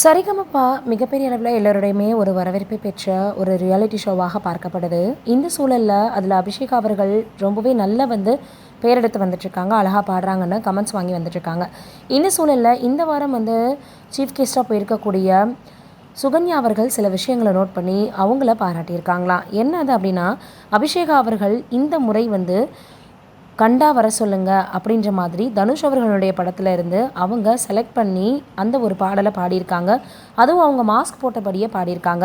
சரிகமபா மிகப்பெரிய அளவில் எல்லோருடையுமே ஒரு வரவேற்பை பெற்ற ஒரு ரியாலிட்டி ஷோவாக பார்க்கப்படுது. இந்த சூழலில் அதில் அபிஷேக் அவர்கள் ரொம்பவே நல்லா பேரெடுத்து வந்துட்டுருக்காங்க. அழகாக பாடுறாங்கன்னு கமெண்ட்ஸ் வாங்கி வந்துட்டுருக்காங்க. இந்த சூழலில் இந்த வாரம் சீஃப் கெஸ்ட்டாக போயிருக்கக்கூடிய சுகன்யா அவர்கள் சில விஷயங்களை நோட் பண்ணி அவங்கள பாராட்டியிருக்காங்களாம். என்ன அது அப்படின்னா, அபிஷேகா அவர்கள் இந்த முறை கண்டா வர சொல்லுங்க அப்படின்ற மாதிரி தனுஷ் அவர்களுடைய படத்தில் இருந்து அவங்க செலக்ட் பண்ணி அந்த ஒரு பாடலை பாடியிருக்காங்க. அதுவும் அவங்க மாஸ்க் போட்டபடியே பாடியிருக்காங்க.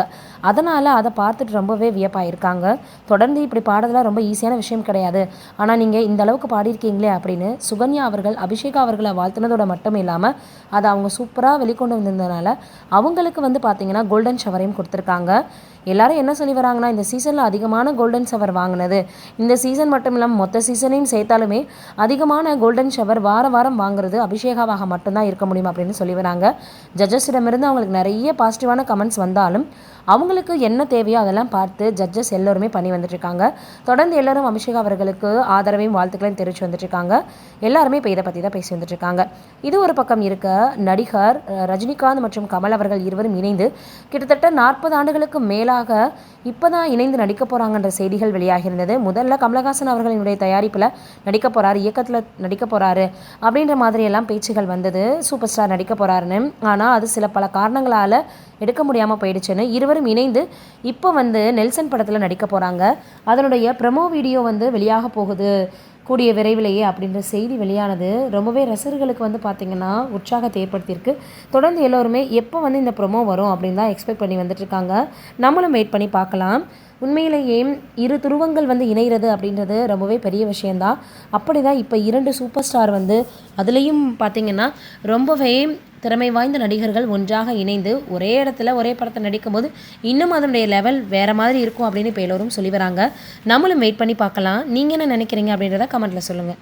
அதனால் அதை பார்த்துட்டு ரொம்பவே வியப்பாயிருக்காங்க. தொடர்ந்து இப்படி பாடுறதுலாம் ரொம்ப ஈஸியான விஷயம் கிடையாது, ஆனால் நீங்கள் இந்த அளவுக்கு பாடியிருக்கீங்களே அப்படின்னு சுகன்யா அவர்கள் அபிஷேகா அவர்களை வாழ்த்துனதோட மட்டும் இல்லாமல் அதை அவங்க சூப்பராக வெளிக்கொண்டு வந்திருந்ததுனால அவங்களுக்கு பார்த்தீங்கன்னா கோல்டன் ஷவரையும் கொடுத்துருக்காங்க. எல்லாரும் என்ன சொல்லி வராங்கன்னா, இந்த சீசனில் அதிகமான கோல்டன் ஷவர் வாங்கினது, இந்த சீசன் மட்டும் இல்லாமல் மொத்த சீசனையும் சேர்த்தாலுமே அதிகமான கோல்டன் ஷவர் வாரம் வாங்குறது அபிஷேகாவாக மட்டும்தான் இருக்க முடியும் அப்படின்னு சொல்லி வராங்க. ஜட்ஜஸிடமிருந்து அவங்களுக்கு நிறைய பாசிட்டிவான கமெண்ட்ஸ் வந்தாலும் அவங்களுக்கு என்ன தேவையோ அதெல்லாம் பார்த்து ஜட்ஜஸ் எல்லோருமே பண்ணி வந்துட்டுருக்காங்க. தொடர்ந்து எல்லோரும் அபிஷேக் அவர்களுக்கு ஆதரவையும் வாழ்த்துக்களையும் தெரிவித்து வந்துட்டுருக்காங்க. எல்லாருமே இப்போ இதை பற்றி தான் பேசி வந்துட்டுருக்காங்க. இது ஒரு பக்கம் இருக்க, நடிகர் ரஜினிகாந்த் மற்றும் கமல் அவர்கள் இருவரும் இணைந்து கிட்டத்தட்ட 40 ஆண்டுகளுக்கு மேலாக இப்போ தான் இணைந்து நடிக்க போகிறாங்கன்ற செய்திகள் வெளியாகிருந்தது. முதல்ல கமலஹாசன் அவர்களினுடைய தயாரிப்பில் நடிக்க போகிறாரு, இயக்கத்தில் நடிக்க போகிறாரு அப்படின்ற மாதிரியெல்லாம் பேச்சுகள் வந்தது, சூப்பர் ஸ்டார் நடிக்க போகிறாருன்னு. ஆனால் அது சில பல காரணங்களால் எடுக்க முடியாமல் போயிடுச்சுன்னு இருவரும் இணைந்து இப்போ நெல்சன் படத்தில் நடிக்க போகிறாங்க. அதனுடைய ப்ரமோ வீடியோ வெளியாக போகுது கூடிய விரைவிலேயே அப்படின்ற செய்தி வெளியானது ரொம்பவே ரசிகர்களுக்கு பார்த்திங்கன்னா உற்சாகத்தை ஏற்படுத்தியிருக்கு. தொடர்ந்து எல்லோருமே எப்போ இந்த ப்ரொமோ வரும் அப்படின்னு தான் எக்ஸ்பெக்ட் பண்ணி வந்துட்டுருக்காங்க. நம்மளும் வெயிட் பண்ணி பார்க்கலாம். உண்மையிலேயே இரு துருவங்கள் இணைகிறது அப்படின்றது ரொம்பவே பெரிய விஷயந்தான். அப்படி தான் இப்போ 2 சூப்பர் ஸ்டார் அதுலேயும் பார்த்திங்கன்னா ரொம்பவே திறமை வாய்ந்த நடிகர்கள் ஒன்றாக இணைந்து ஒரே இடத்துல ஒரே படத்தை நடிக்கும்போது இன்னும் அதனுடைய லெவல் வேறு மாதிரி இருக்கும் அப்படின்னு இப்போ எல்லோரும் சொல்லி வராங்க. நம்மளும் வெயிட் பண்ணி பார்க்கலாம். நீங்கள் என்ன நினைக்கிறீங்க அப்படின்றத கமெண்ட்டில் சொல்லுங்கள்.